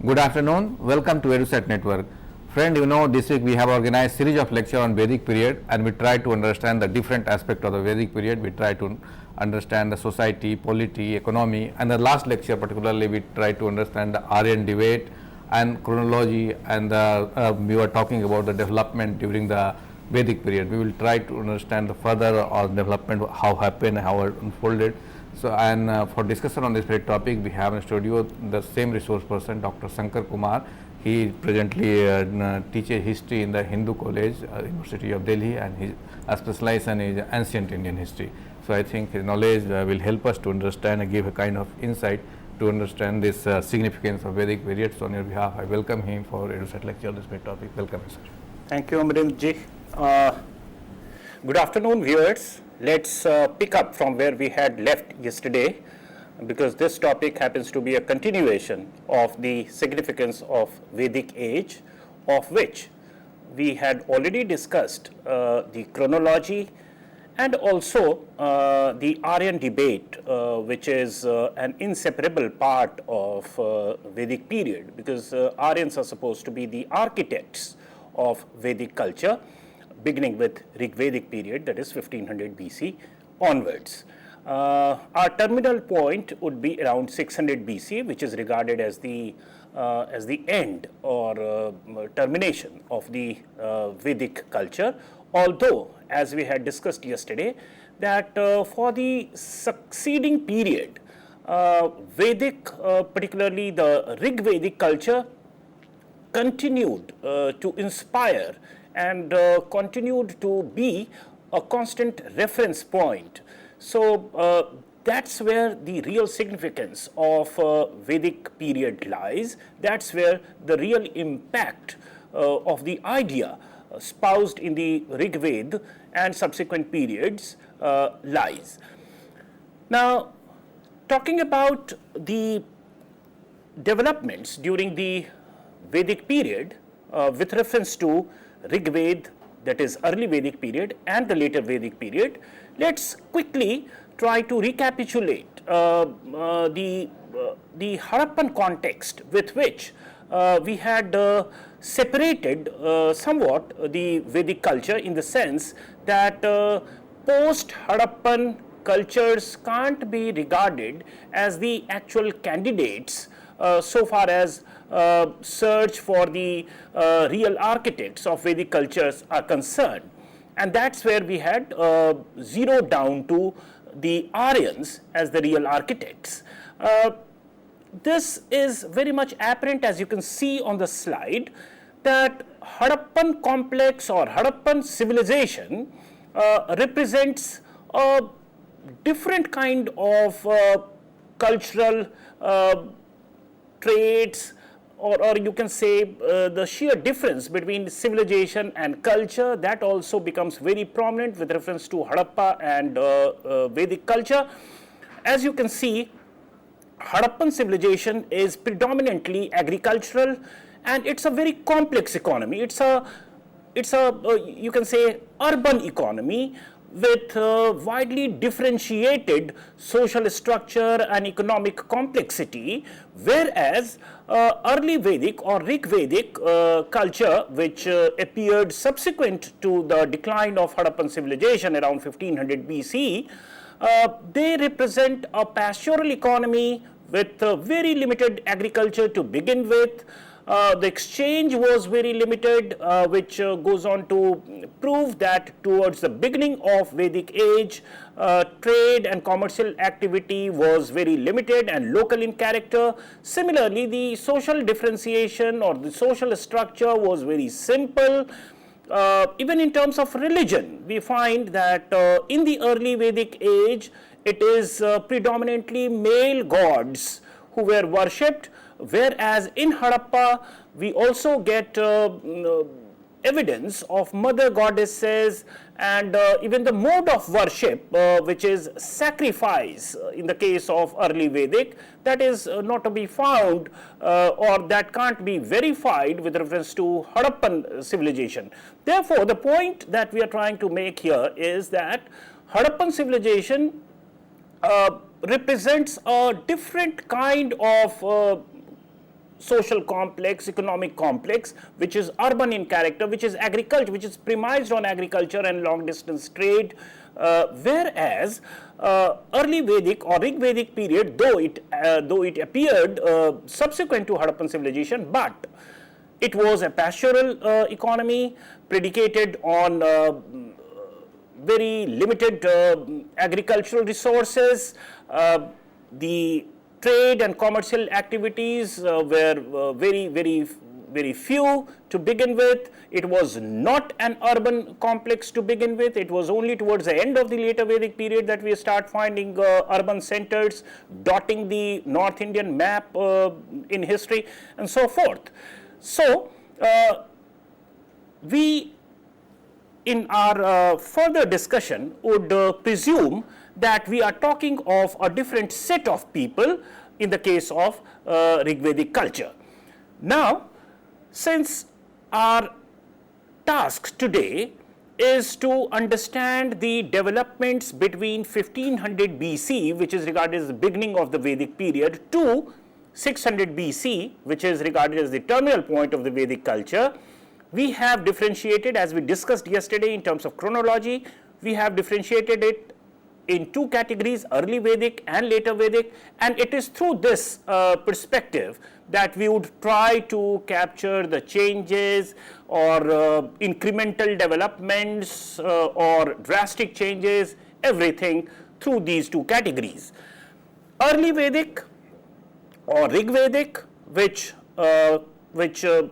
Good afternoon. Welcome to EduSet Network. Friend, this week we have organized series of lecture on Vedic period, and we try to understand the different aspect of the Vedic period. We try to understand the society, polity, economy, and the last lecture particularly we try to understand the Aryan debate and chronology, and we were talking about the development during the Vedic period. We will try to understand the further development, how happened, how it unfolded. So, and for discussion on this very topic, we have in studio the same resource person, Dr. Shankar Kumar. He presently teaches history in the Hindu College, University of Delhi, and his specialization is ancient Indian history. So, I think his knowledge will help us to understand and give a kind of insight to understand this significance of Vedic period. So, on your behalf, I welcome him for EduSet lecture on this very topic. Welcome, sir. Thank you, Amrinji. Good afternoon, viewers. Let's pick up from where we had left yesterday, because this topic happens to be a continuation of the significance of Vedic age, of which we had already discussed the chronology and also the Aryan debate, which is an inseparable part of Vedic period, because Aryans are supposed to be the architects of Vedic culture, beginning with Rig Vedic period, that is 1500 BC onwards. Our terminal point would be around 600 BC, which is regarded as the end or termination of the Vedic culture. Although, as we had discussed yesterday, that for the succeeding period, Vedic, particularly the Rig Vedic culture, continued to inspire and continued to be a constant reference point. So that's where the real significance of Vedic period lies. That's where the real impact of the idea espoused in the Rig Veda and subsequent periods lies. Now, talking about the developments during the Vedic period with reference to Rig Veda, that is early Vedic period, and the later Vedic period, let's quickly try to recapitulate the Harappan context with which we had separated somewhat the Vedic culture, in the sense that post-Harappan cultures can't be regarded as the actual candidates so far as search for the real architects of Vedic cultures are concerned. And that's where we had zeroed down to the Aryans as the real architects. This is very much apparent, as you can see on the slide, that Harappan complex or Harappan civilization represents a different kind of cultural traits, or you can say the sheer difference between civilization and culture, that also becomes very prominent with reference to Harappa and Vedic culture. As you can see, Harappan civilization is predominantly agricultural, and it's a very complex economy. It's a you can say urban economy with widely differentiated social structure and economic complexity, whereas early Vedic or Rig Vedic culture, which appeared subsequent to the decline of Harappan civilization around 1500 BC, they represent a pastoral economy with very limited agriculture to begin with. The exchange was very limited, which goes on to prove that towards the beginning of Vedic age, trade and commercial activity was very limited and local in character. Similarly, the social differentiation or the social structure was very simple. Even in terms of religion, we find that in the early Vedic age, it is predominantly male gods who were worshipped, whereas in Harappa we also get evidence of mother goddesses, and even the mode of worship, which is sacrifice in the case of early Vedic, that is not to be found or that can't be verified with reference to Harappan civilization. Therefore, the point that we are trying to make here is that Harappan civilization represents a different kind of social complex, economic complex, which is urban in character, which is agriculture, which is premised on agriculture and long distance trade. Whereas early Vedic or Rig Vedic period, though it appeared subsequent to Harappan civilization, but it was a pastoral economy predicated on very limited agricultural resources. The trade and commercial activities were very few to begin with. It was not an urban complex to begin with. It was only towards the end of the later Vedic period that we start finding urban centers dotting the North Indian map in history and so forth. So, we in our further discussion would presume that we are talking of a different set of people in the case of Rigvedic culture. Now, since our task today is to understand the developments between 1500 BC, which is regarded as the beginning of the Vedic period, to 600 BC, which is regarded as the terminal point of the Vedic culture, we have differentiated, as we discussed yesterday in terms of chronology, we have differentiated it in two categories, early Vedic and later Vedic, and it is through this perspective that we would try to capture the changes or incremental developments or drastic changes, everything through these two categories. Early Vedic or Rig Vedic, which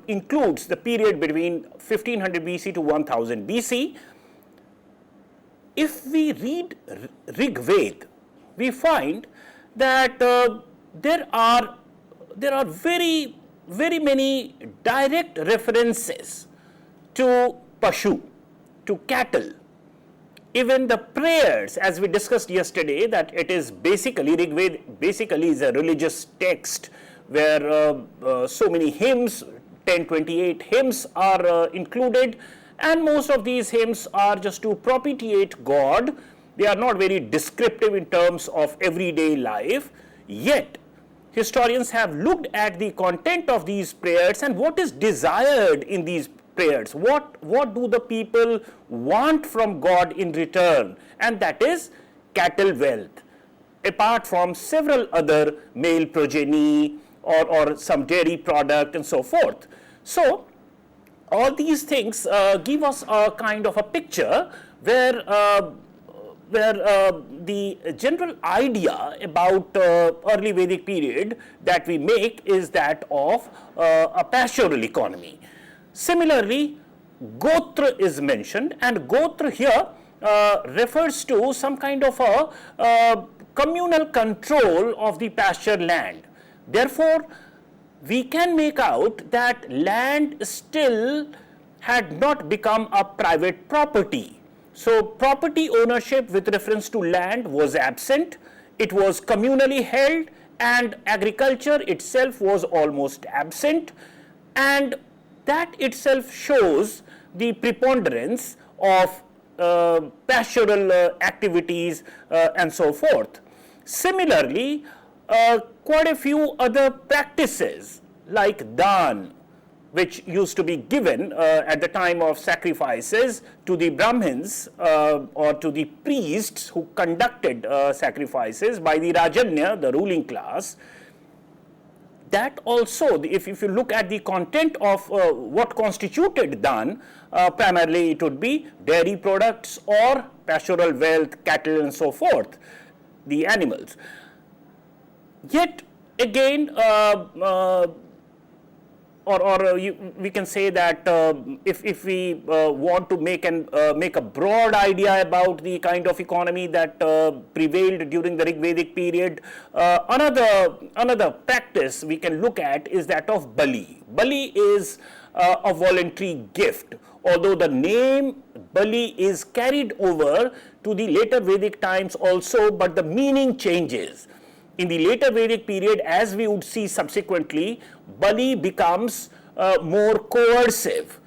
includes the period between 1500 BC to 1000 BC, if we read Rig Ved, we find that there are very many direct references to Pashu, to cattle. Even the prayers, as we discussed yesterday, that it is basically, Rig Ved basically is a religious text where so many hymns, 1028 hymns are included, and most of these hymns are just to propitiate God. They are not very descriptive in terms of everyday life, yet historians have looked at the content of these prayers and what is desired in these prayers. What do the people want from God in return? And that is cattle wealth, apart from several other male progeny or some dairy product and so forth. So, all these things give us a kind of a picture where the general idea about early Vedic period that we make is that of a pastoral economy. Similarly, Gotra is mentioned, and Gotra here refers to some kind of a communal control of the pasture land. Therefore, we can make out that land still had not become a private property. So, property ownership with reference to land was absent, it was communally held, and agriculture itself was almost absent, and that itself shows the preponderance of pastoral activities and so forth. Similarly, quite a few other practices like Dan, which used to be given at the time of sacrifices to the Brahmins or to the priests who conducted sacrifices by the Rajanya, the ruling class. That also, if you look at the content of what constituted Dan, primarily it would be dairy products or pastoral wealth, cattle and so forth, the animals. Yet again, we can say that if we want to make a broad idea about the kind of economy that prevailed during the Rig Vedic period, another practice we can look at is that of Bali. Bali is a voluntary gift, although the name Bali is carried over to the later Vedic times also, but the meaning changes. In the later Vedic period, as we would see subsequently, Bali becomes more coercive.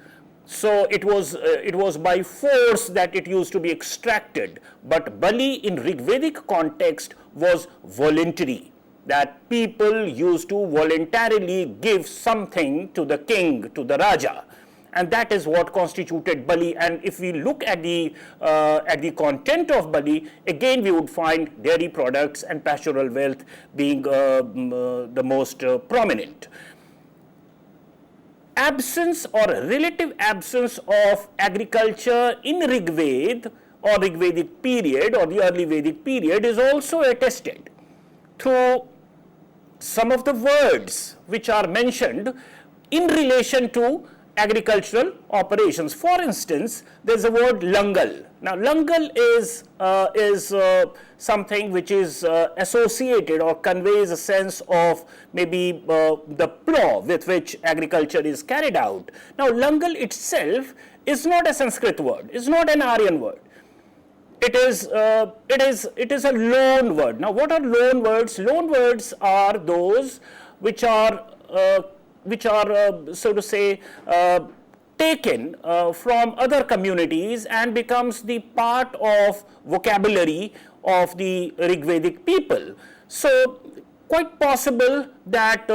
So it was by force that it used to be extracted, but Bali in Rigvedic context was voluntary. that people used to voluntarily give something to the king, to the Raja. And that is what constituted Bali. And if we look at the content of Bali, again we would find dairy products and pastoral wealth being the most prominent. Absence or relative absence of agriculture in Rig Veda or Rig Vedic period or the early Vedic period is also attested through some of the words which are mentioned in relation to agricultural operations. For instance, there is a word langal. Now, langal is something which is associated or conveys a sense of maybe the plow with which agriculture is carried out. Now, langal itself is not a Sanskrit word, is not an Aryan word. It is a loan word. Now, what are loan words? Loan words are those which are so to say taken from other communities and becomes the part of vocabulary of the Rig Vedic people. So quite possible that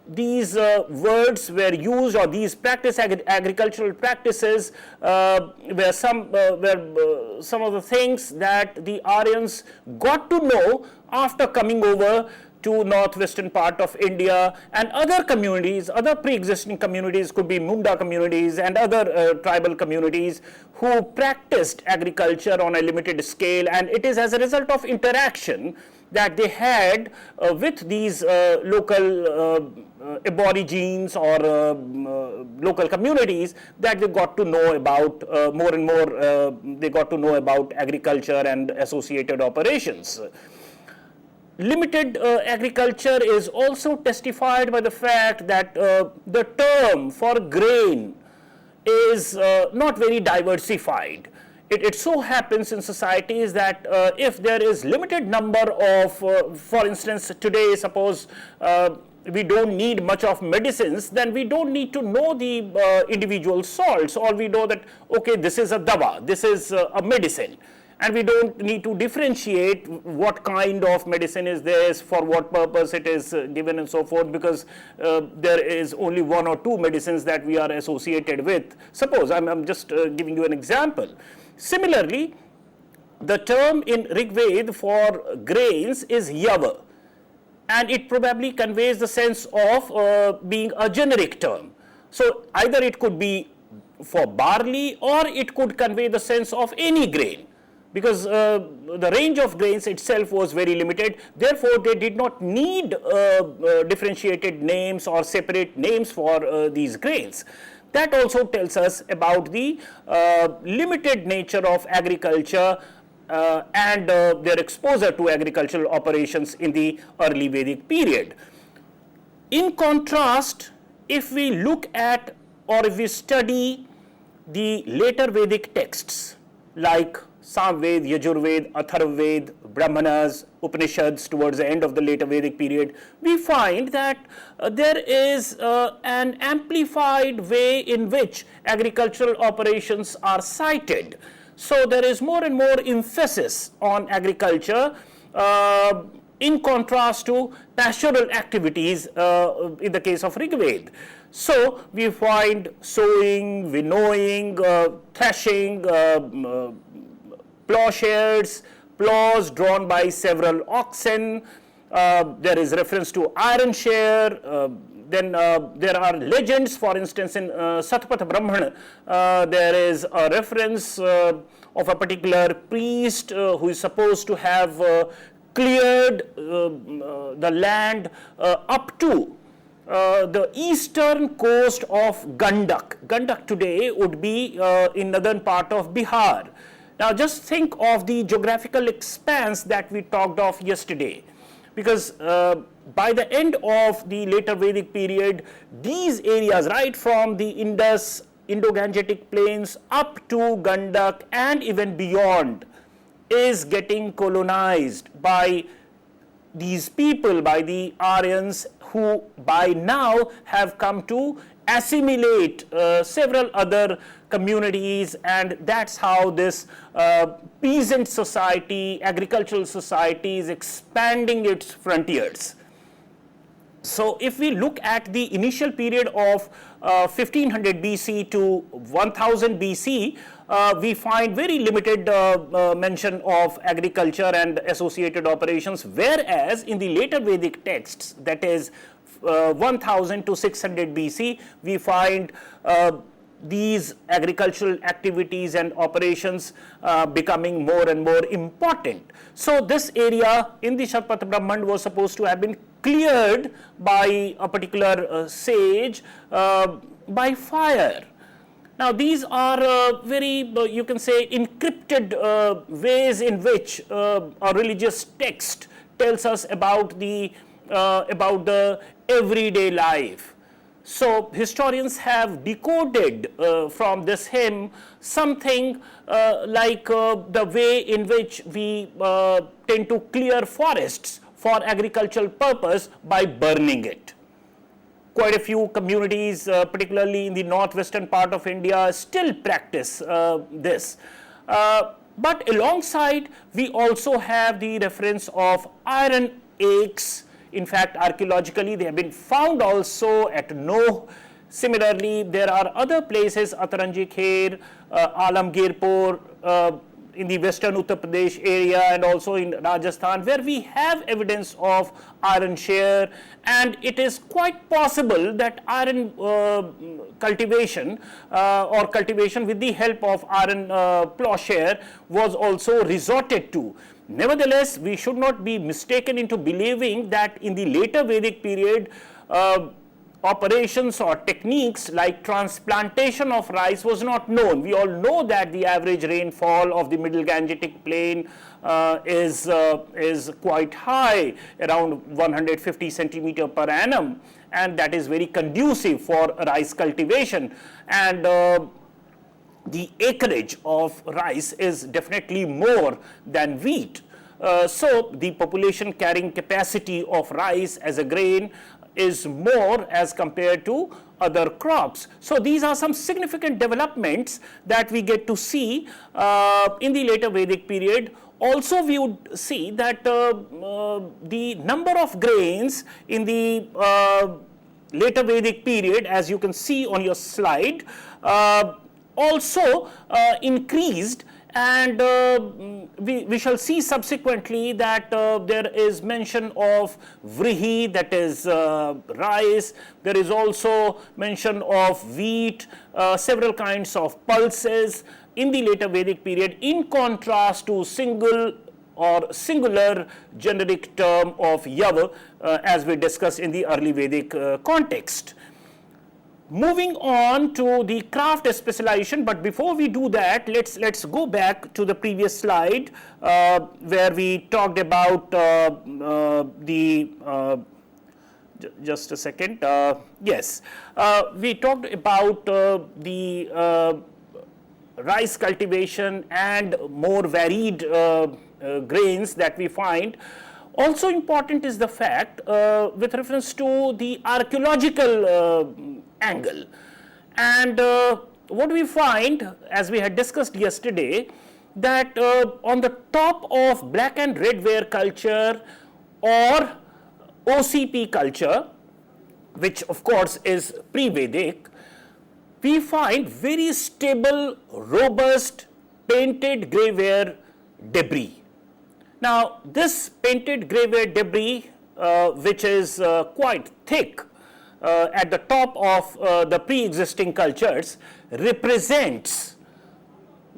these words were used, or these agricultural practices were some of the things that the Aryans got to know after coming over to northwestern part of India, and other communities, other pre-existing communities, could be Munda communities and other tribal communities who practiced agriculture on a limited scale, and it is as a result of interaction that they had with these local aborigines or local communities that they got to know about more and more, they got to know about agriculture and associated operations. Limited agriculture is also testified by the fact that the term for grain is not very diversified. It so happens in societies that if there is limited number of, for instance, today suppose we don't need much of medicines, then we don't need to know the individual salts, or we know that, okay, this is a dawa, this is a medicine. And we don't need to differentiate what kind of medicine is this, for what purpose it is given and so forth, because there is only one or two medicines that we are associated with. Suppose, I'm just giving you an example. Similarly, the term in Rig Veda for grains is yava, and it probably conveys the sense of being a generic term. So either it could be for barley, or it could convey the sense of any grain, because the range of grains itself was very limited. Therefore, they did not need differentiated names or separate names for these grains. That also tells us about the limited nature of agriculture and their exposure to agricultural operations in the early Vedic period. In contrast, if we look at or if we study the later Vedic texts like Samved, Yajurved, Atharvaved, Brahmanas, Upanishads towards the end of the later Vedic period, we find that there is an amplified way in which agricultural operations are cited. So there is more and more emphasis on agriculture in contrast to pastoral activities in the case of Rig Veda. So we find sowing, winnowing, threshing, plowshares, plows drawn by several oxen. There is reference to iron share. Then there are legends, for instance, in Satpatha Brahmana, there is a reference of a particular priest who is supposed to have cleared the land up to the eastern coast of Gandak. Gandak today would be in northern part of Bihar. Now just think of the geographical expanse that we talked of yesterday, because by the end of the later Vedic period, these areas right from the Indus, Indo-Gangetic plains up to Gandak and even beyond is getting colonized by these people, by the Aryans, who by now have come to assimilate several other communities, and that's how this peasant society, agricultural society is expanding its frontiers. So if we look at the initial period of 1500 BC to 1000 BC, we find very limited mention of agriculture and associated operations, whereas in the later Vedic texts, that is 1000 to 600 BC, we find these agricultural activities and operations becoming more and more important. So this area in the Shatpatra Brahmand was supposed to have been cleared by a particular sage by fire. Now these are very, you can say, encrypted ways in which a religious text tells us about the everyday life. So historians have decoded from this hymn something like the way in which we tend to clear forests for agricultural purpose by burning it. Quite a few communities, particularly in the northwestern part of India, still practice this. But alongside, we also have the reference of iron axe. In fact, archaeologically, they have been found also at Noh. Similarly, there are other places, Ataranji Kher, Alamgirpur, in the western Uttar Pradesh area, and also in Rajasthan, where we have evidence of iron share, and it is quite possible that iron cultivation or cultivation with the help of iron plowshare was also resorted to. Nevertheless, we should not be mistaken into believing that in the later Vedic period, operations or techniques like transplantation of rice was not known. We all know that the average rainfall of the middle Gangetic plain is quite high, around 150 centimeter per annum, and that is very conducive for rice cultivation. And the acreage of rice is definitely more than wheat. So the population carrying capacity of rice as a grain is more as compared to other crops. So these are some significant developments that we get to see in the later Vedic period. Also, we would see that the number of grains in the later Vedic period, as you can see on your slide, also increased, and we shall see subsequently that there is mention of vrihi, that is rice. There is also mention of wheat, several kinds of pulses in the later Vedic period, in contrast to single or singular generic term of yav, as we discussed in the early Vedic context. Moving on to the craft specialization, but before we do that, let's go back to the previous slide where we talked about just a second. Yes, we talked about the rice cultivation and more varied grains that we find. Also important is the fact with reference to the archaeological angle, and what we find, as we had discussed yesterday, that on the top of black and red ware culture or OCP culture, which of course is pre-Vedic, we find very stable, robust painted grey ware debris. Now this painted grey ware debris, which is quite thick at the top of the pre-existing cultures, represents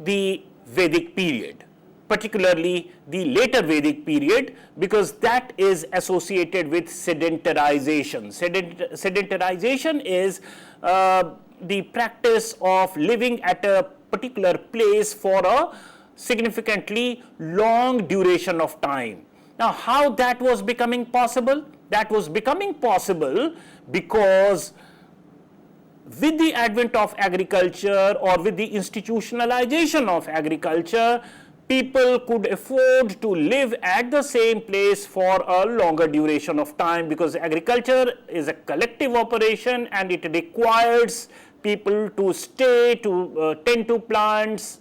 the Vedic period, particularly the later Vedic period, because that is associated with sedentarization. Sedentarization is the practice of living at a particular place for a significantly long duration of time. Now, how that was becoming possible? That was becoming possible because with the advent of agriculture or with the institutionalization of agriculture, people could afford to live at the same place for a longer duration of time, because agriculture is a collective operation and it requires people to stay, to tend to plants,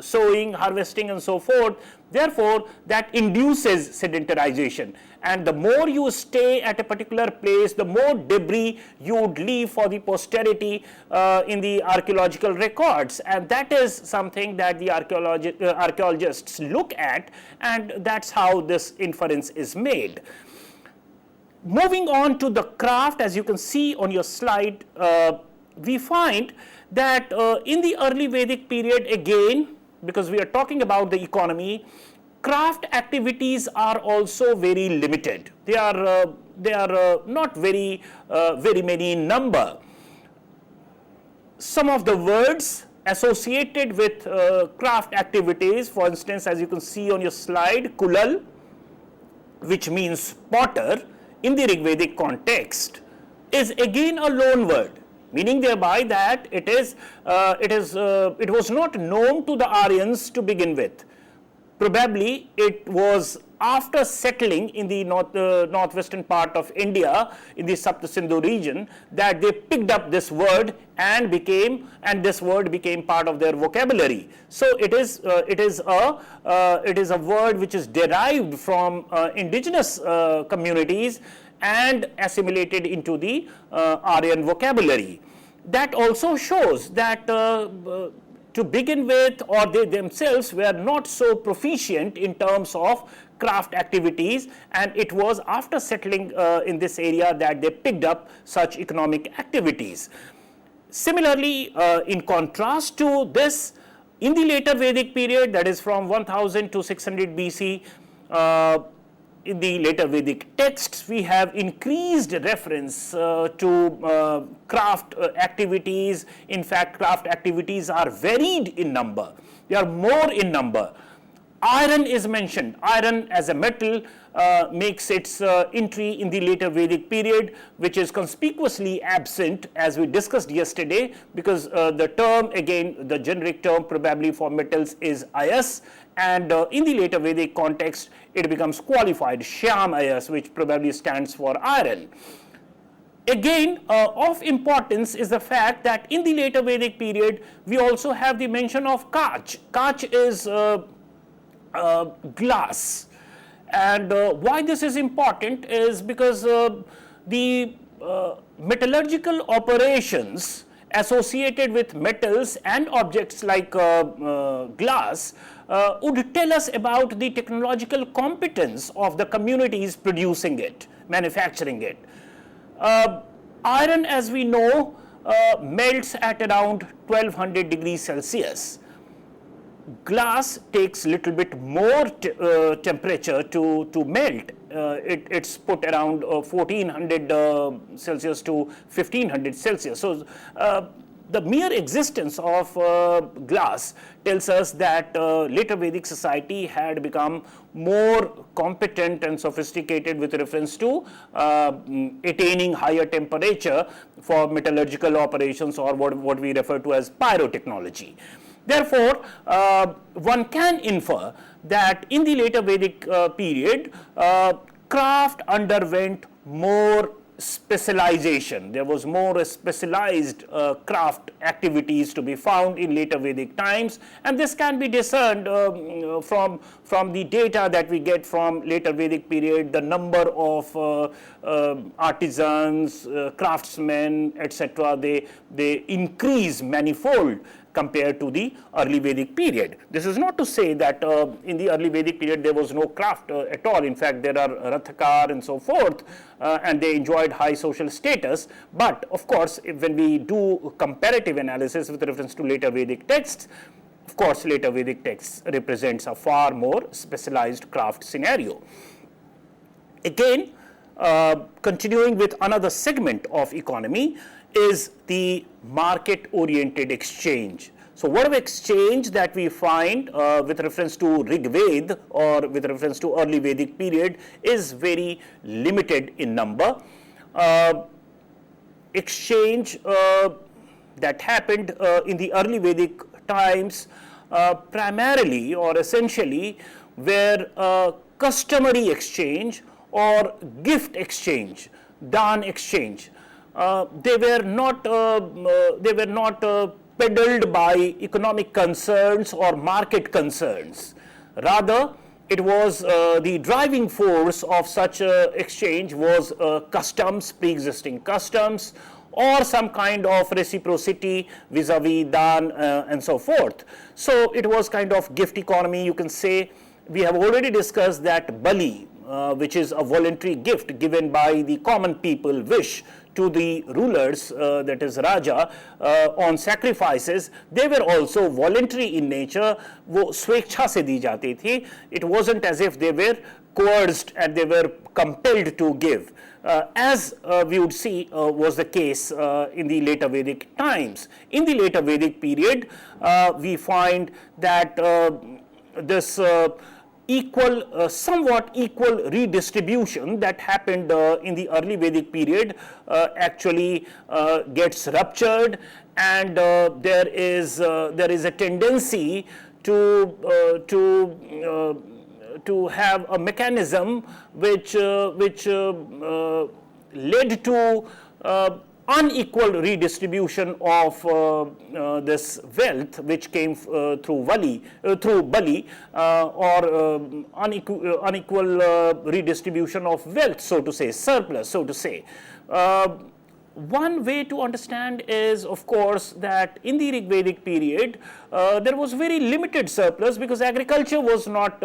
sowing, harvesting and so forth. Therefore, that induces sedentarization, and the more you stay at a particular place, the more debris you would leave for the posterity in the archaeological records, and that is something that the archaeologists look at, and that's how this inference is made. Moving on to the craft, as you can see on your slide, we find that in the early Vedic period, again, because we are talking about the economy, craft activities are also very limited. They are not very many in number. Some of the words associated with craft activities, for instance, as you can see on your slide, kulal, which means potter, in the Rig Vedic context, is again a loan word, meaning thereby that it was not known to the Aryans to begin with. Probably it was after settling in the northwestern part of India, in the Sapta-Sindhu region, that they picked up this word and this word became part of their vocabulary. So it is a word which is derived from indigenous communities and assimilated into the Aryan vocabulary. That also shows that to begin with, or they themselves were not so proficient in terms of craft activities, and it was after settling in this area that they picked up such economic activities. Similarly, in contrast to this, in the later Vedic period, that is from 1000 to 600 BC, in the later Vedic texts, we have increased reference to craft activities. In fact, craft activities are varied in number. They are more in number. Iron is mentioned. Iron as a metal makes its entry in the later Vedic period, which is conspicuously absent, as we discussed yesterday, because the term, again, the generic term probably for metals is ayas, and in the later Vedic context, it becomes qualified, Shyam ayas, which probably stands for iron. Again, of importance is the fact that in the later Vedic period, we also have the mention of kach. Kach is glass, and why this is important is because the metallurgical operations associated with metals and objects like glass would tell us about the technological competence of the communities producing it, manufacturing it. Iron, as we know, melts at around 1200 degrees Celsius. Glass takes little bit more temperature to melt. It's put around 1400 Celsius to 1500 Celsius. So the mere existence of glass tells us that later Vedic society had become more competent and sophisticated with reference to attaining higher temperature for metallurgical operations, or what we refer to as pyrotechnology. Therefore, one can infer that in the later Vedic period, craft underwent more specialization. There was more specialized craft activities to be found in later Vedic times, and this can be discerned from the data that we get from later Vedic period, the number of artisans, craftsmen, etc. They increase manifold compared to the early Vedic period. This is not to say that in the early Vedic period there was no craft at all. In fact, there are rathakar and so forth, and they enjoyed high social status. But of course, when we do comparative analysis with reference to later Vedic texts, of course, later Vedic texts represents a far more specialized craft scenario. Again, continuing with another segment of economy is the market-oriented exchange. So whatever exchange that we find with reference to Rig Ved or with reference to early Vedic period is very limited in number. Exchange that happened in the early Vedic times primarily or essentially were customary exchange or gift exchange, dan exchange. They were not peddled by economic concerns or market concerns. Rather, it was the driving force of such exchange was customs, pre-existing customs, or some kind of reciprocity vis-a-vis dan and so forth. So it was kind of gift economy, you can say. We have already discussed that bali, which is a voluntary gift given by the common people, wish to the rulers, that is Raja, on sacrifices, they were also voluntary in nature. वो स्वेच्छा से दी जाती थी. It wasn't as if they were coerced and they were compelled to give, as we would see was the case in the later Vedic times. In the later Vedic period, we find that this somewhat equal redistribution that happened in the early Vedic period actually gets ruptured, and there is a tendency to have a mechanism which led to unequal redistribution of this wealth, which came through Bali, or unequal redistribution of wealth, so to say, surplus, so to say. One way to understand is, of course, that in the Rig Vedic period, there was very limited surplus because agriculture was not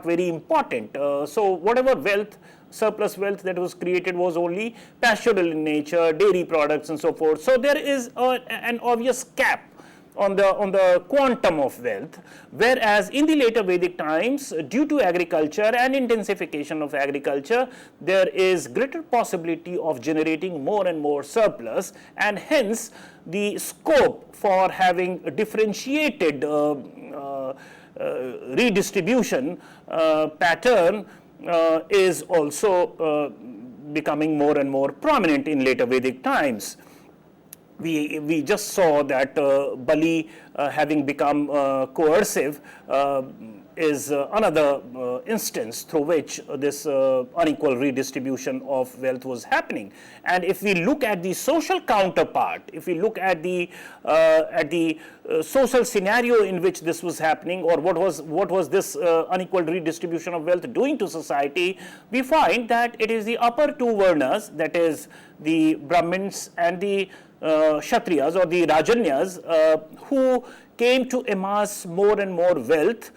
very important. So whatever wealth, surplus wealth that was created was only pastoral in nature, dairy products and so forth. So there is an obvious cap on the quantum of wealth, whereas in the later Vedic times, due to agriculture and intensification of agriculture, there is greater possibility of generating more and more surplus, and hence the scope for having a differentiated redistribution pattern is also becoming more and more prominent in later Vedic times. We just saw that Bali having become coercive is another instance through which this unequal redistribution of wealth was happening. And if we look at the social counterpart, if we look at the social scenario in which this was happening, or what was this unequal redistribution of wealth doing to society, we find that it is the upper two varnas, that is the Brahmins and the Kshatriyas or the Rajanyas, who came to amass more and more wealth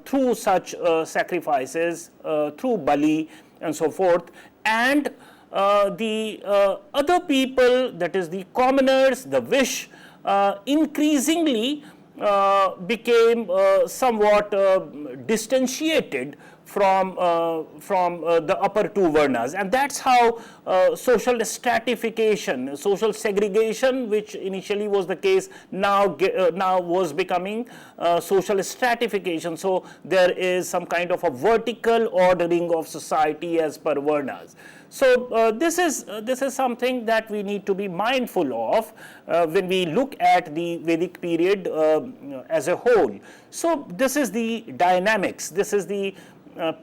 through such sacrifices, through Bali and so forth, and the other people, that is the commoners, the wish, increasingly became somewhat distantiated from the upper two varnas, and that's how social stratification, social segregation, which initially was the case, now was becoming social stratification. So there is some kind of a vertical ordering of society as per varnas. So this is something that we need to be mindful of when we look at the Vedic period as a whole. So this is the dynamics, this is the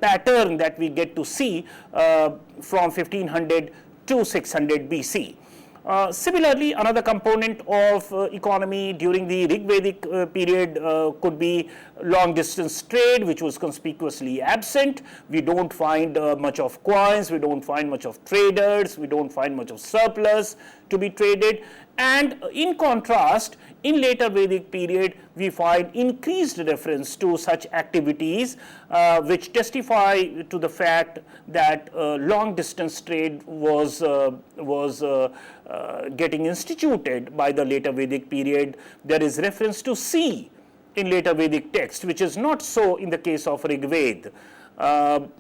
pattern that we get to see from 1500 to 600 BC. Similarly, another component of economy during the Rig Vedic period could be long distance trade, which was conspicuously absent. We don't find much of coins, we don't find much of traders, we don't find much of surplus to be traded. And in contrast, in later Vedic period, we find increased reference to such activities which testify to the fact that long distance trade was getting instituted by the later Vedic period. There is reference to sea in later Vedic text, which is not so in the case of Rig Veda.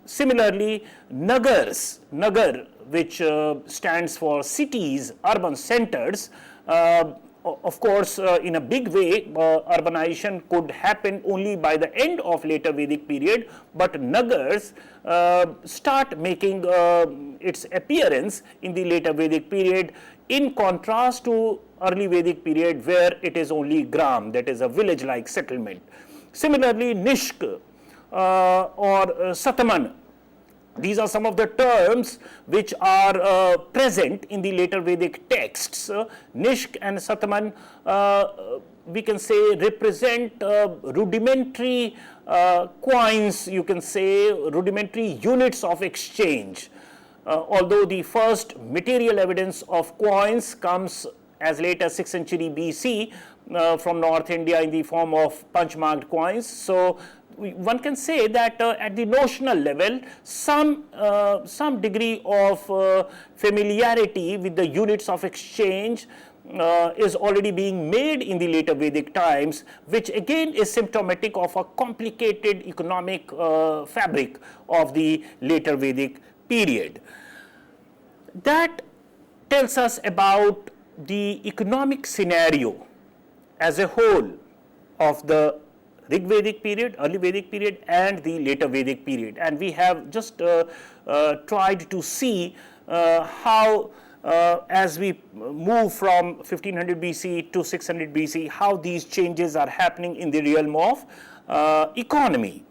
Similarly, nagars, nagar, which stands for cities, urban centers, of course, in a big way, urbanization could happen only by the end of later Vedic period, but nagars start making its appearance in the later Vedic period, in contrast to early Vedic period where it is only gram, that is a village-like settlement. Similarly, nishk or sataman, these are some of the terms which are present in the later Vedic texts. Nishk and Sataman, we can say, represent rudimentary coins, you can say, rudimentary units of exchange. Although the first material evidence of coins comes as late as 6th century BC from North India in the form of punch-marked coins. So one can say that at the notional level, some degree of familiarity with the units of exchange is already being made in the later Vedic times, which again is symptomatic of a complicated economic fabric of the later Vedic period. That tells us about the economic scenario as a whole of the Rig Vedic period, early Vedic period, and the later Vedic period. And we have just tried to see how as we move from 1500 BC to 600 BC, how these changes are happening in the realm of economy.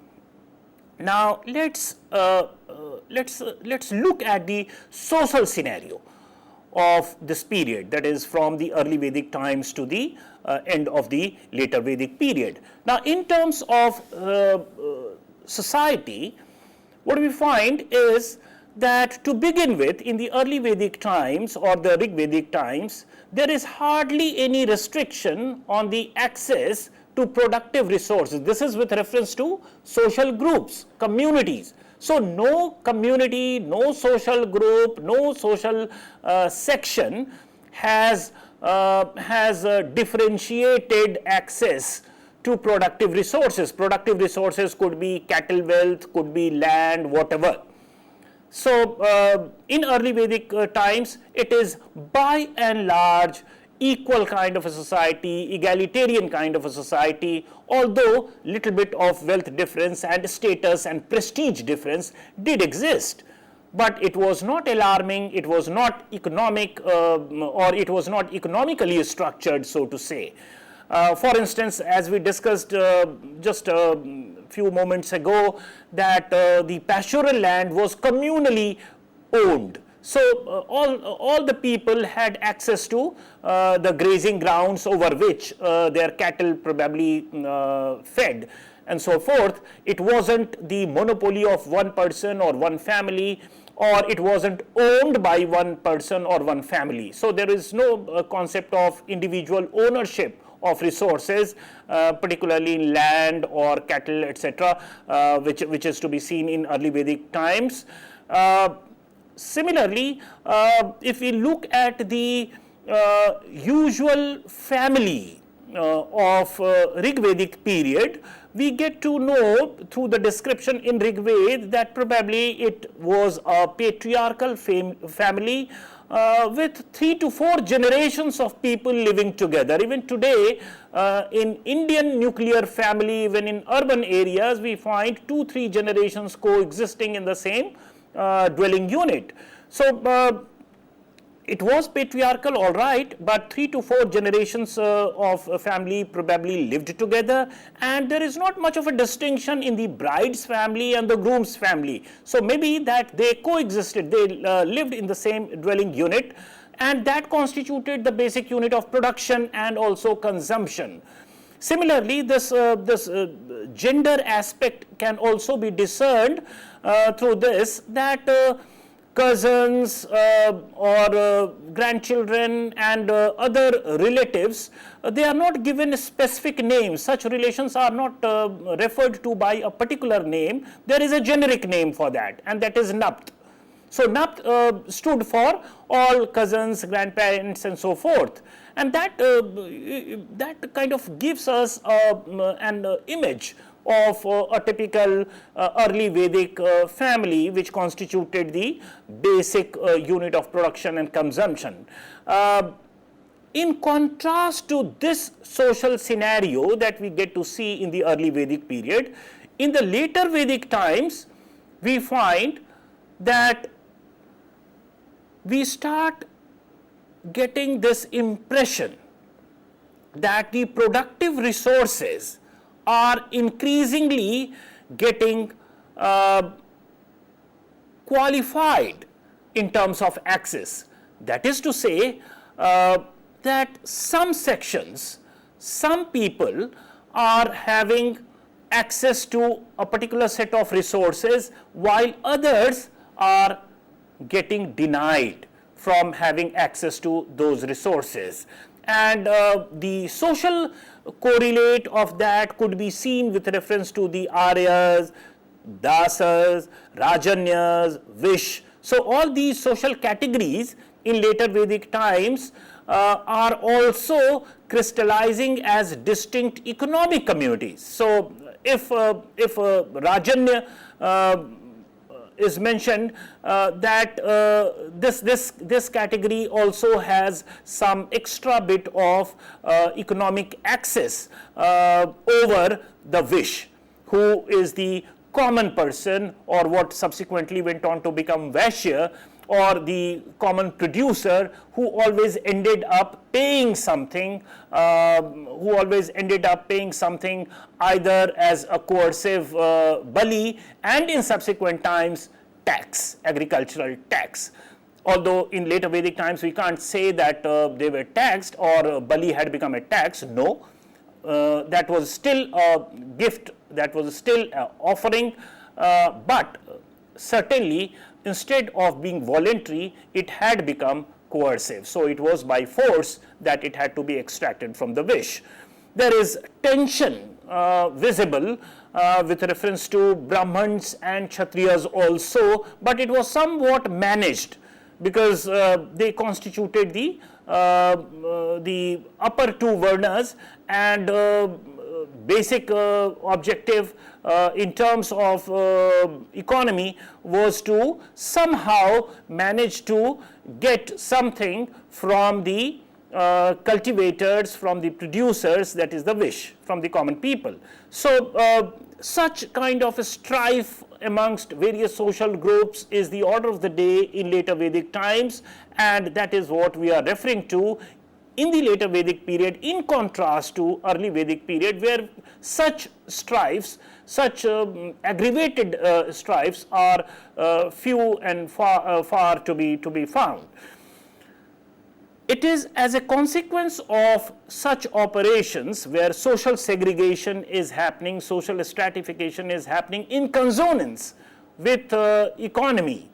Now let's look at the social scenario of this period, that is from the early Vedic times to the end of the later Vedic period. Now in terms of society, what we find is that to begin with, in the early Vedic times or the Rig Vedic times, there is hardly any restriction on the access to productive resources. This is with reference to social groups, communities. So no community, no social group, no social section has differentiated access to productive resources. Productive resources could be cattle wealth, could be land, whatever. So in early Vedic times, it is by and large equal kind of a society, egalitarian kind of a society, although little bit of wealth difference and status and prestige difference did exist. But it was not alarming, it was not economic or it was not economically structured, so to say. For instance, as we discussed just a few moments ago, that the pastoral land was communally owned. So all the people had access to the grazing grounds over which their cattle probably fed and so forth. It wasn't the monopoly of one person or one family, or it wasn't owned by one person or one family. So there is no concept of individual ownership of resources, particularly in land or cattle, etc., which is to be seen in early Vedic times. Similarly, if we look at the usual family of Rig Vedic period, we get to know through the description in Rig Veda that probably it was a patriarchal family with 3 to 4 generations of people living together. Even today, in Indian nuclear family, even in urban areas, we find 2-3 generations coexisting in the same dwelling unit. So it was patriarchal, all right, but 3 to 4 generations of a family probably lived together, and there is not much of a distinction in the bride's family and the groom's family. So maybe that they coexisted, they lived in the same dwelling unit, and that constituted the basic unit of production and also consumption. Similarly, this gender aspect can also be discerned through this, that cousins or grandchildren and other relatives, they are not given specific names. Such relations are not referred to by a particular name. There is a generic name for that, and that is Napt. So Napt stood for all cousins, grandparents, and so forth. And that kind of gives us an image of a typical early Vedic family, which constituted the basic unit of production and consumption. In contrast to this social scenario that we get to see in the early Vedic period, in the later Vedic times, we find that we start getting this impression that the productive resources are increasingly getting qualified in terms of access. That is to say that some sections, some people are having access to a particular set of resources, while others are getting denied from having access to those resources. And the social correlate of that could be seen with reference to the Aryas, Dasas, Rajanyas, Vish. So all these social categories in later Vedic times are also crystallizing as distinct economic communities. So if Rajanya is mentioned, that this category also has some extra bit of economic access over the Vish, who is the common person, or what subsequently went on to become Vaishya, or the common producer, who always ended up paying something, either as a coercive bali, and in subsequent times tax, agricultural tax. Although in later Vedic times we can't say that they were taxed or bali had become a tax. No, that was still a gift, that was still an offering, but certainly instead of being voluntary, it had become coercive. So it was by force that it had to be extracted from the Vish. There is tension visible with reference to Brahmins and Kshatriyas also, but it was somewhat managed, because they constituted the upper two varnas, and basic objective in terms of economy was to somehow manage to get something from the cultivators, from the producers, that is the Vish, from the common people. So such kind of a strife amongst various social groups is the order of the day in later Vedic times, and that is what we are referring to in the later Vedic period, in contrast to early Vedic period, where such strifes, such aggravated strifes are few and far to be found. It is as a consequence of such operations where social segregation is happening, social stratification is happening in consonance with economy,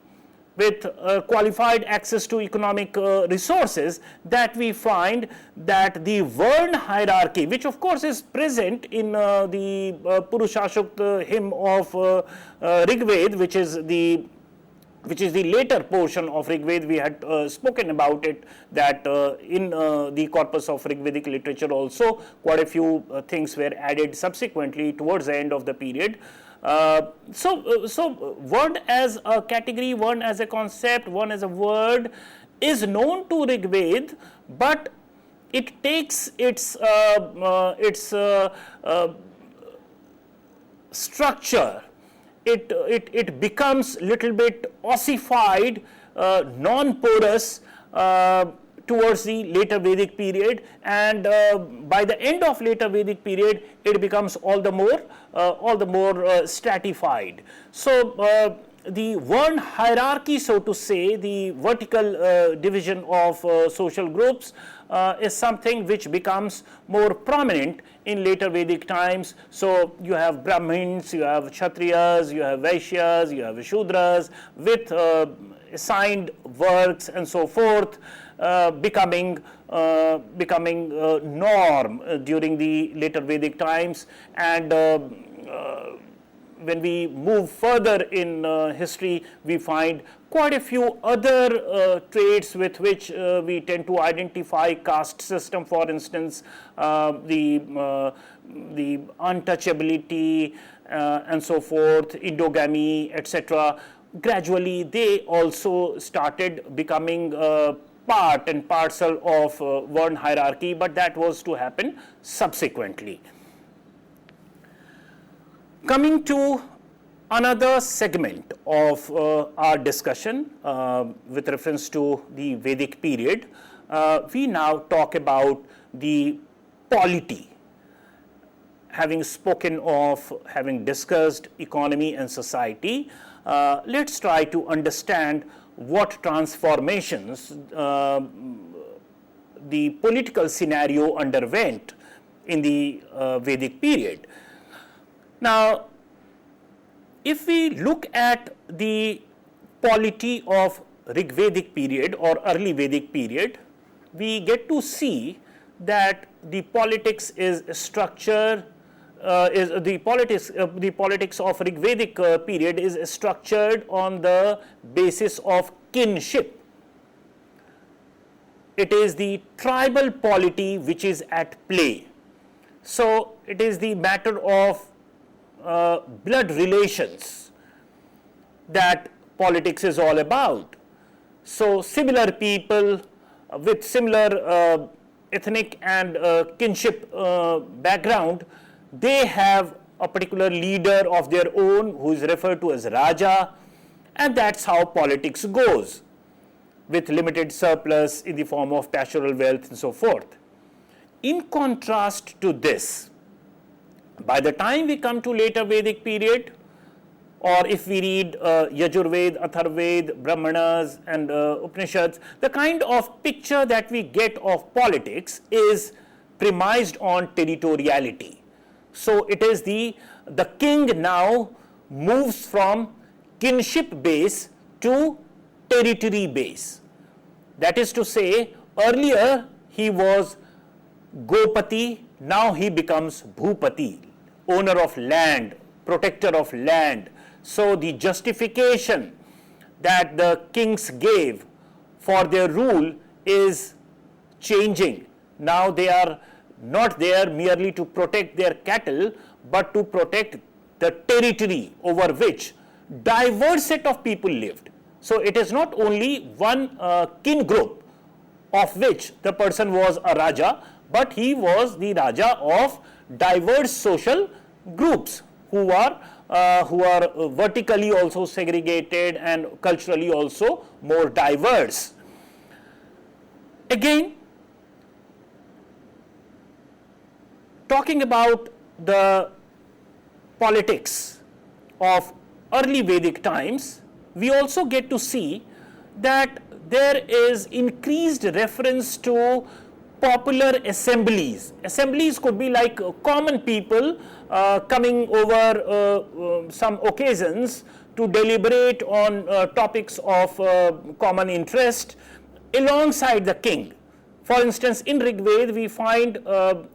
with qualified access to economic resources, that we find that the Varna hierarchy, which of course is present in the Purushashukta hymn of Rigved, which is the later portion of Rigved. We had spoken about it, that in the corpus of Rigvedic literature also quite a few things were added subsequently towards the end of the period. So word as a category, one as a concept, one as a word is known to Rigved, but it takes its structure. It becomes little bit ossified, non-porous towards the later Vedic period, and by the end of later Vedic period, it becomes all the more stratified. So the Varna hierarchy, so to say, the vertical division of social groups is something which becomes more prominent in later Vedic times. So you have Brahmins, you have Kshatriyas, you have Vaishyas, you have Shudras, with assigned works and so forth, becoming norm during the later Vedic times. And when we move further in history, we find quite a few other traits with which we tend to identify caste system, for instance, the untouchability and so forth, endogamy, etc. Gradually, they also started becoming part and parcel of Varna hierarchy, but that was to happen subsequently. Coming to another segment of our discussion with reference to the Vedic period, we now talk about the polity. Having spoken of, having discussed economy and society, let's try to understand what transformations the political scenario underwent in the Vedic period. Now, if we look at the polity of Rigvedic period or early Vedic period, we get to see that the politics is structure the politics of Rigvedic period is structured on the basis of kinship. It is the tribal polity which is at play. So it is the matter of blood relations that politics is all about. So similar people with similar ethnic and kinship background, they have a particular leader of their own who is referred to as Raja, and that's how politics goes, with limited surplus in the form of pastoral wealth and so forth. In contrast to this, by the time we come to later Vedic period, or if we read Yajurved, Atharved, Brahmanas and Upanishads, the kind of picture that we get of politics is premised on territoriality. So it is the king now moves from kinship base to territory base. That is to say, earlier he was Gopati, now he becomes Bhupati, owner of land, protector of land. So the justification that the kings gave for their rule is changing. Now they are not there merely to protect their cattle, but to protect the territory over which diverse set of people lived. So it is not only one kin group of which the person was a Raja, but he was the Raja of diverse social groups who are vertically also segregated and culturally also more diverse. Again, talking about the politics of early Vedic times, we also get to see that there is increased reference to popular assemblies. Assemblies could be like common people coming over some occasions to deliberate on topics of common interest alongside the king. For instance, in Rigved we find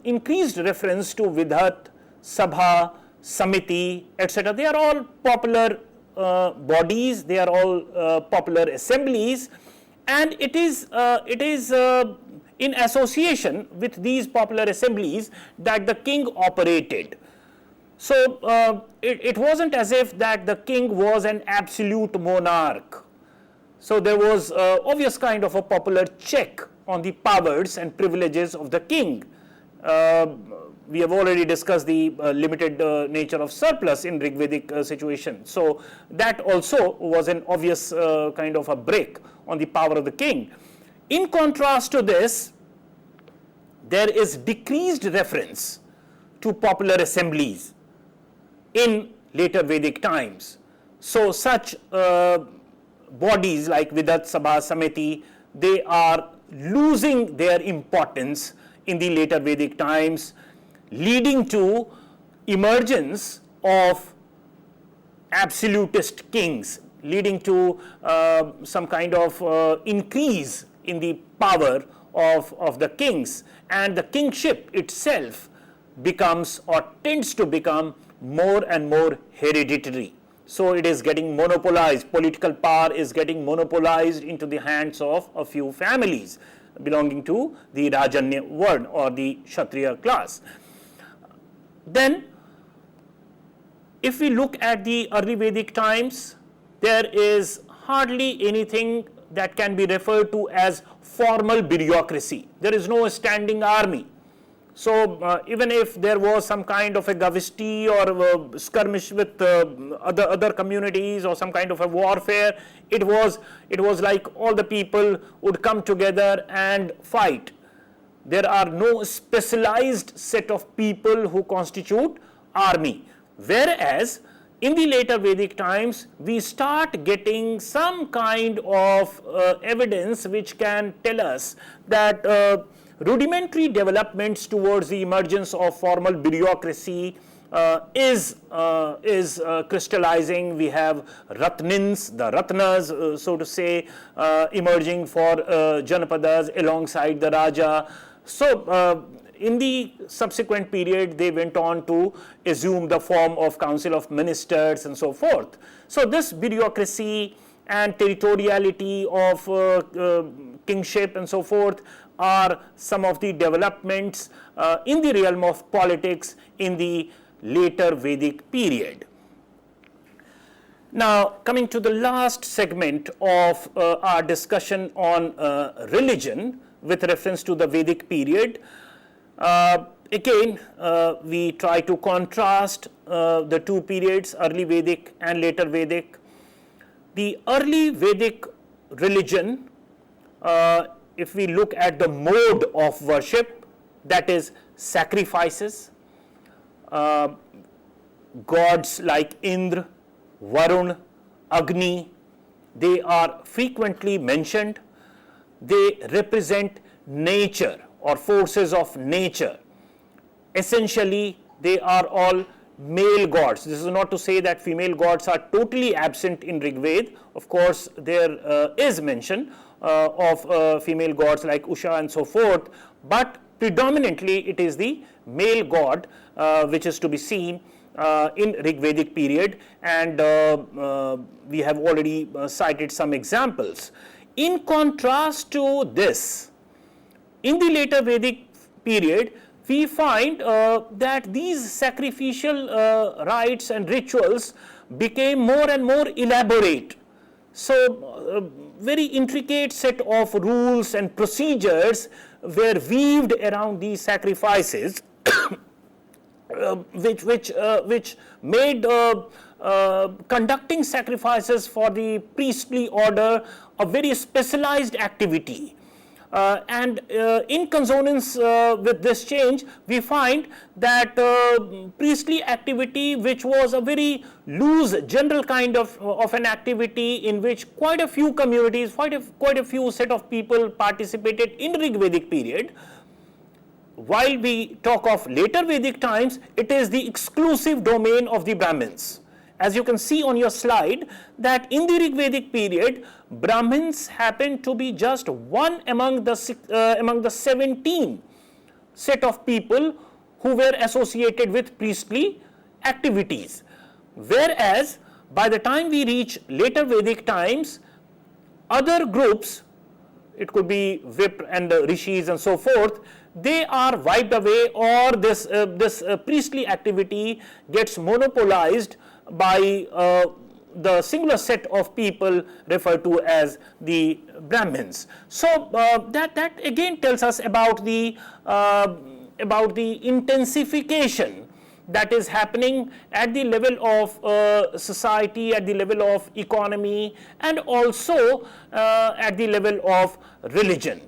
increased reference to Vidhat, Sabha, Samiti, etc. They are all popular bodies, they are all popular assemblies, and it is in association with these popular assemblies that the king operated. So it wasn't as if that the king was an absolute monarch. So there was obvious kind of a popular check on the powers and privileges of the king. We have already discussed the limited nature of surplus in Rigvedic situation. So that also was an obvious kind of a break on the power of the king. In contrast to this, there is decreased reference to popular assemblies in later Vedic times. So such bodies like Vidhat, Sabha, Samiti, they are losing their importance in the later Vedic times, leading to emergence of absolutist kings, leading to some kind of increase in the power of the kings, and the kingship itself becomes or tends to become more and more hereditary. So it is getting monopolized, political power is getting monopolized into the hands of a few families belonging to the Rajanya ward or the Kshatriya class. Then, if we look at the early Vedic times, there is hardly anything that can be referred to as formal bureaucracy. There is no standing army. So even if there was some kind of a gavishti or skirmish with other communities or some kind of a warfare, it was like all the people would come together and fight. There are no specialized set of people who constitute army. Whereas in the later Vedic times, we start getting some kind of evidence which can tell us that rudimentary developments towards the emergence of formal bureaucracy is crystallizing. We have Ratnins, the Ratnas, so to say, emerging for Janapadas alongside the Raja. So in the subsequent period, they went on to assume the form of council of ministers and so forth. So this bureaucracy and territoriality of kingship and so forth are some of the developments in the realm of politics in the later Vedic period. Now, coming to the last segment of our discussion on religion with reference to the Vedic period, again, we try to contrast the two periods, early Vedic and later Vedic. The early Vedic religion, if we look at the mode of worship, that is sacrifices, gods like Indra, Varun, Agni, they are frequently mentioned. They represent nature or forces of nature. Essentially, they are all male gods. This is not to say that female gods are totally absent in Rig Veda. Of course, there is mention of female gods like Usha and so forth, but predominantly it is the male god which is to be seen in Rig Vedic period, and we have already cited some examples. In contrast to this, in the later Vedic period, we find that these sacrificial rites and rituals became more and more elaborate. So, very intricate set of rules and procedures were weaved around these sacrifices, which made conducting sacrifices for the priestly order a very specialized activity. And in consonance with this change, we find that priestly activity, which was a very loose general kind of an activity in which quite a few communities, quite a few set of people participated in Rig Vedic period, while we talk of later Vedic times, it is the exclusive domain of the Brahmins. As you can see on your slide, that in the Rig Vedic period, Brahmins happened to be just one among the 17 set of people who were associated with priestly activities. Whereas, by the time we reach later Vedic times, other groups, it could be Vipra and the Rishis and so forth, they are wiped away, or this priestly activity gets monopolized by the singular set of people referred to as the Brahmins. So that again tells us about the intensification that is happening at the level of society, at the level of economy, and also at the level of religion.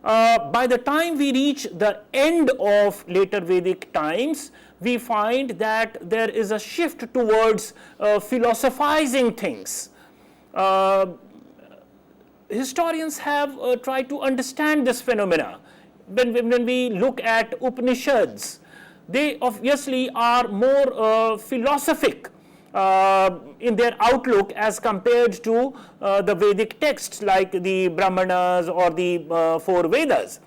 By the time we reach the end of later Vedic times, we find that there is a shift towards philosophizing things. Historians have tried to understand this phenomena. When we look at Upanishads, they obviously are more philosophic in their outlook as compared to the Vedic texts like the Brahmanas or the four Vedas.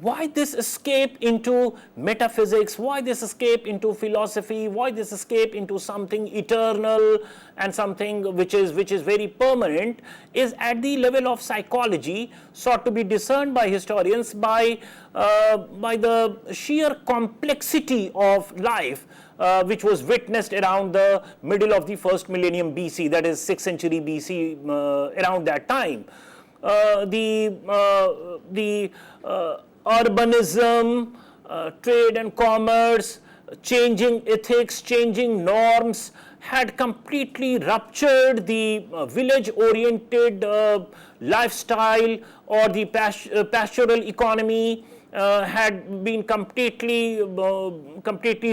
Why this escape into metaphysics? Why this escape into philosophy? Why this escape into something eternal and something which is very permanent is at the level of psychology, sought to be discerned by historians by the sheer complexity of life which was witnessed around the middle of the first millennium BC, that is 6th century BC, around that time. The urbanism, trade and commerce, changing ethics, changing norms had completely ruptured the village-oriented lifestyle, or the pastoral economy had been completely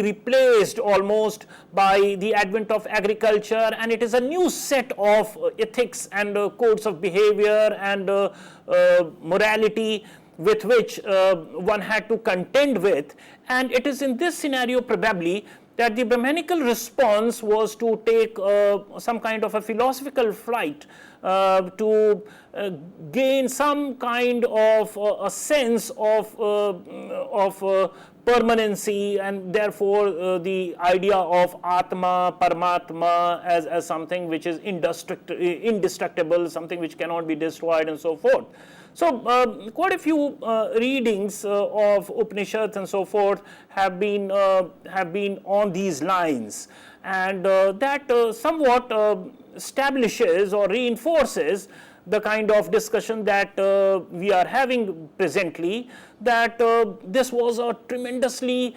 replaced almost by the advent of agriculture, and it is a new set of ethics and codes of behavior and morality with which one had to contend with, and it is in this scenario probably that the Brahmanical response was to take some kind of a philosophical flight to gain some kind of a sense of permanency, and therefore the idea of Atma, Paramatma as something which is indestructible, something which cannot be destroyed, and so forth. So quite a few readings of Upanishads and so forth have been on these lines, and that somewhat establishes or reinforces the kind of discussion that we are having presently, that this was a tremendously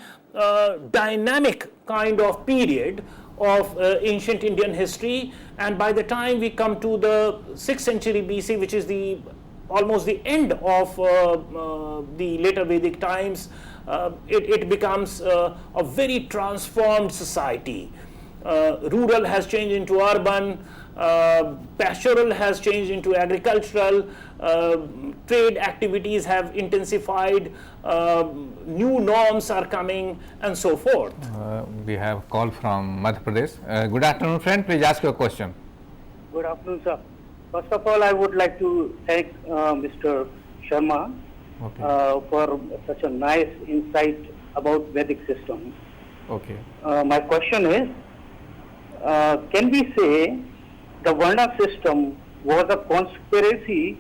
dynamic kind of period of ancient Indian history, and by the time we come to the 6th century BC, which is almost the end of the later Vedic times, it becomes a very transformed society. Rural has changed into urban, pastoral has changed into agricultural, trade activities have intensified, new norms are coming, and so forth. We have a call from Madhya Pradesh. Good afternoon, friend. Please ask your question. Good afternoon, sir. First of all, I would like to thank Mr. Sharma for such a nice insight about Vedic system. Okay. My question is, can we say the Varna system was a conspiracy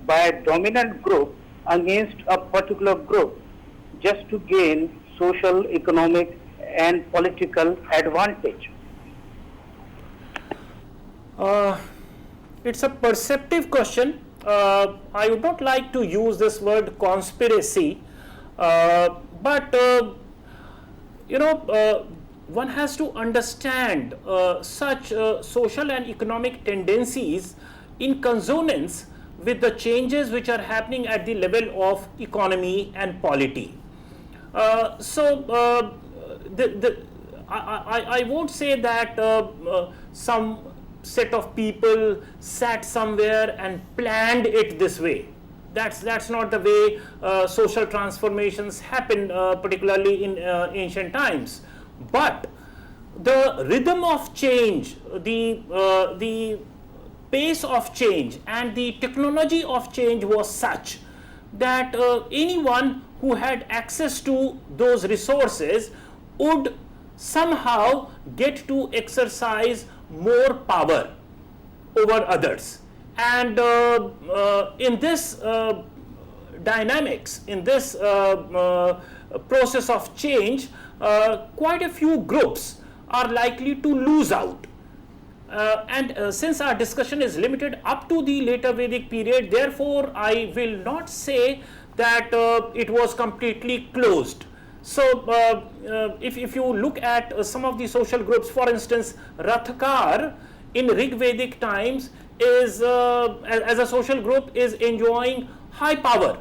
by a dominant group against a particular group just to gain social, economic and political advantage? It's a perceptive question. I would not like to use this word conspiracy, but one has to understand such social and economic tendencies in consonance with the changes which are happening at the level of economy and polity. I won't say that some set of people sat somewhere and planned it this way. That's not the way social transformations happen, particularly in ancient times. But the rhythm of change, the pace of change, and the technology of change was such that anyone who had access to those resources would somehow get to exercise more power over others. And in this dynamics, in this process of change, quite a few groups are likely to lose out. And since our discussion is limited up to the later Vedic period, therefore I will not say that it was completely closed. So if you look at some of the social groups, for instance, Rathkar in Rig Vedic times is as a social group is enjoying high power.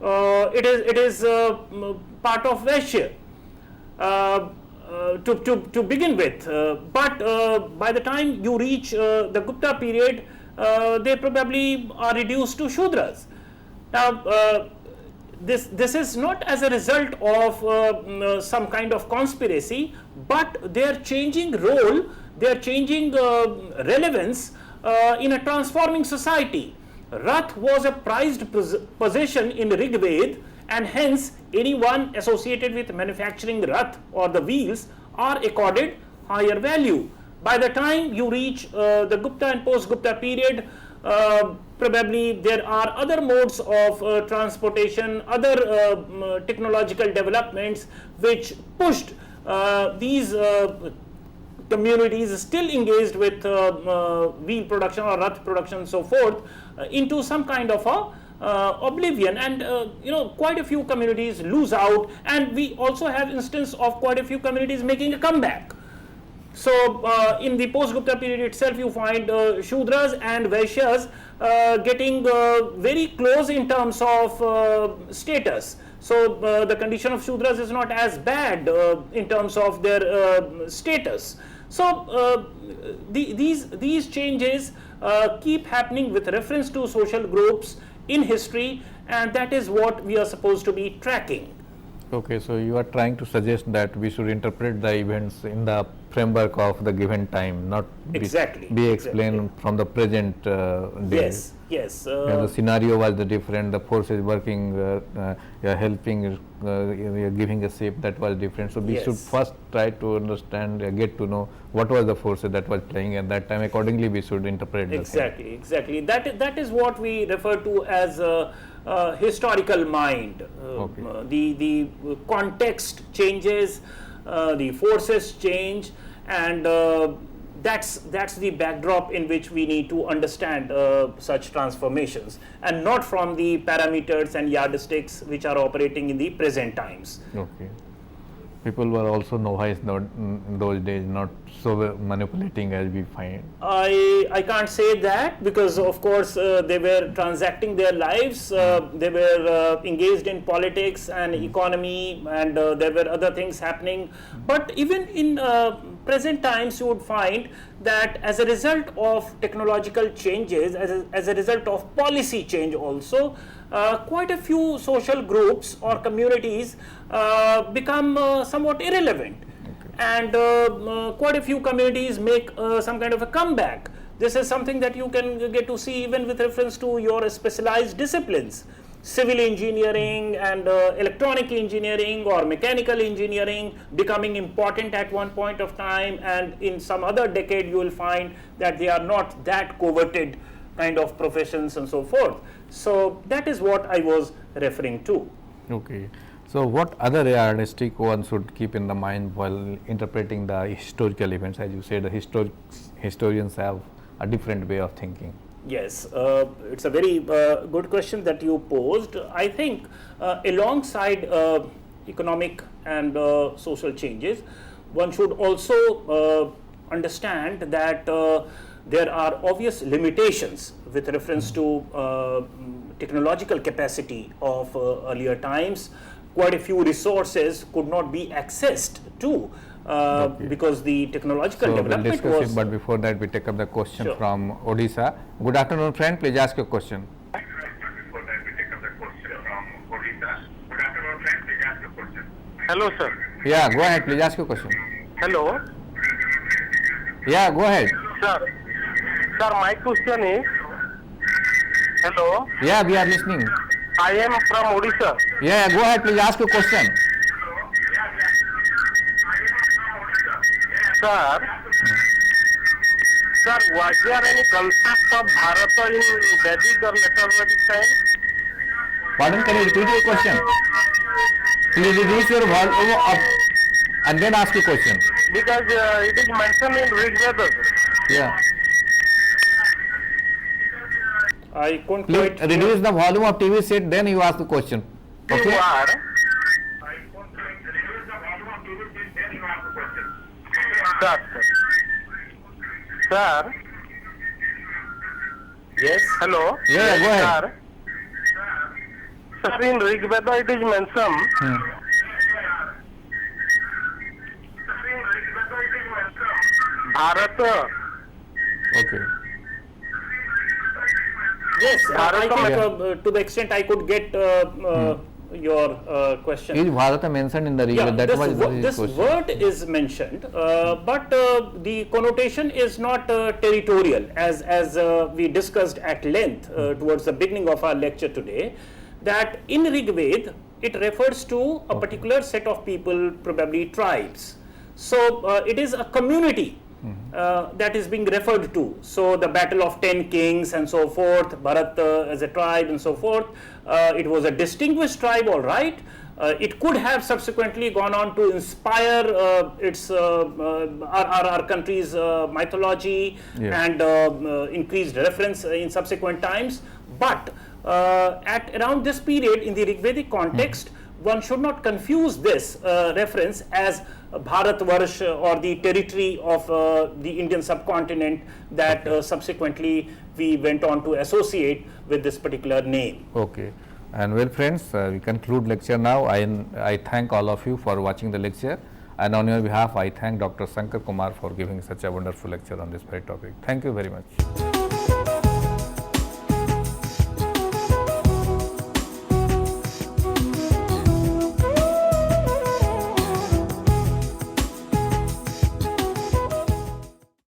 It is part of Vaishya to begin with, but by the time you reach the Gupta period, they probably are reduced to Shudras. Now this is not as a result of some kind of conspiracy, but their changing role, their changing relevance in a transforming society. Rath was a prized possession in Rig Veda, and hence anyone associated with manufacturing Rath or the wheels are accorded higher value. By the time you reach the Gupta and post-Gupta period, probably there are other modes of transportation, other technological developments which pushed these communities still engaged with wheel production or Rath production and so forth into some kind of a oblivion, and quite a few communities lose out, and we also have instance of quite a few communities making a comeback. So in the post-Gupta period itself, you find Shudras and Vaishyas getting very close in terms of status. So the condition of Shudras is not as bad in terms of their status. So these changes keep happening with reference to social groups in history, and that is what we are supposed to be tracking. Okay, so you are trying to suggest that we should interpret the events in the framework of the given time, not Exactly, be explained exactly. from the present day. Yes, yes. The scenario was the different, the forces working, helping, giving a shape that was different. So we should Yes. first try to understand, get to know what was the forces that was playing at that time. Accordingly, we should interpret the same. Exactly, exactly. That is what we refer to as historical mind. Okay. The context changes, the forces change, and that's the backdrop in which we need to understand such transformations, and not from the parameters and yardsticks which are operating in the present times. Okay. People were also novice in those days, not so manipulating as we find. I can't say that, because of course they were transacting their lives, they were engaged in politics and economy, and there were other things happening. But even in present times, you would find that as a result of technological changes, as a result of policy change also, quite a few social groups or communities become somewhat irrelevant. And quite a few communities make some kind of a comeback. This is something that you can get to see even with reference to your specialized disciplines. Civil engineering and electronic engineering or mechanical engineering becoming important at one point of time, and in some other decade you will find that they are not that coveted kind of professions and so forth. So that is what I was referring to. Okay. So what other yardstick one should keep in the mind while interpreting the historical events? As you said, the historians have a different way of thinking. Yes, it's a very good question that you posed. I think alongside economic and social changes, one should also understand that there are obvious limitations with reference to technological capacity of earlier times. Quite a few resources could not be accessed to because the technological So we'll development discuss was. it, but before that we take up the question Sure. from Odisha. Good afternoon, friend. Please ask your question. Hello, sir. Yeah, go ahead. Please ask your question. Hello, Yeah, go ahead. sir. Sir, my question is, hello, Yeah, we are listening. I am from Odisha. Yeah, go ahead. Please ask your question. Sir, was there any concept of Bharata in Vedic or later Vedic time? Pardon, can you repeat your question? Please reduce your volume up and then ask your question. Because it is mentioned in Rig Veda. Yeah. I couldn't Please quite reduce the volume of TV set, then you ask the question. You Okay? are. Sir, sir. Yes. Hello. Yeah, go ahead. Sir. Sir, in Rig Veda it is mentioned. Bharata. Okay. Yes, I think Yeah. to the extent I could get your question. Is Bharata mentioned in the Rig Yeah, Veda? That this, was his this question. word is mentioned, but the connotation is not territorial, as we discussed at length towards the beginning of our lecture today, that in Rig Veda it refers to a particular set of people, probably tribes. So it is a community that is being referred to. So the battle of 10 kings and so forth, Bharat as a tribe and so forth, it was a distinguished tribe, all right. It could have subsequently gone on to inspire our country's mythology and increased reference in subsequent times. But at around this period in the Rigvedic context, one should not confuse this reference as Bharatvarsh or the territory of the Indian subcontinent that subsequently we went on to associate with this particular name. Okay. And well, friends, we conclude lecture now. I thank all of you for watching the lecture, and on your behalf I thank Dr. Shankar Kumar for giving such a wonderful lecture on this very topic. Thank you very much.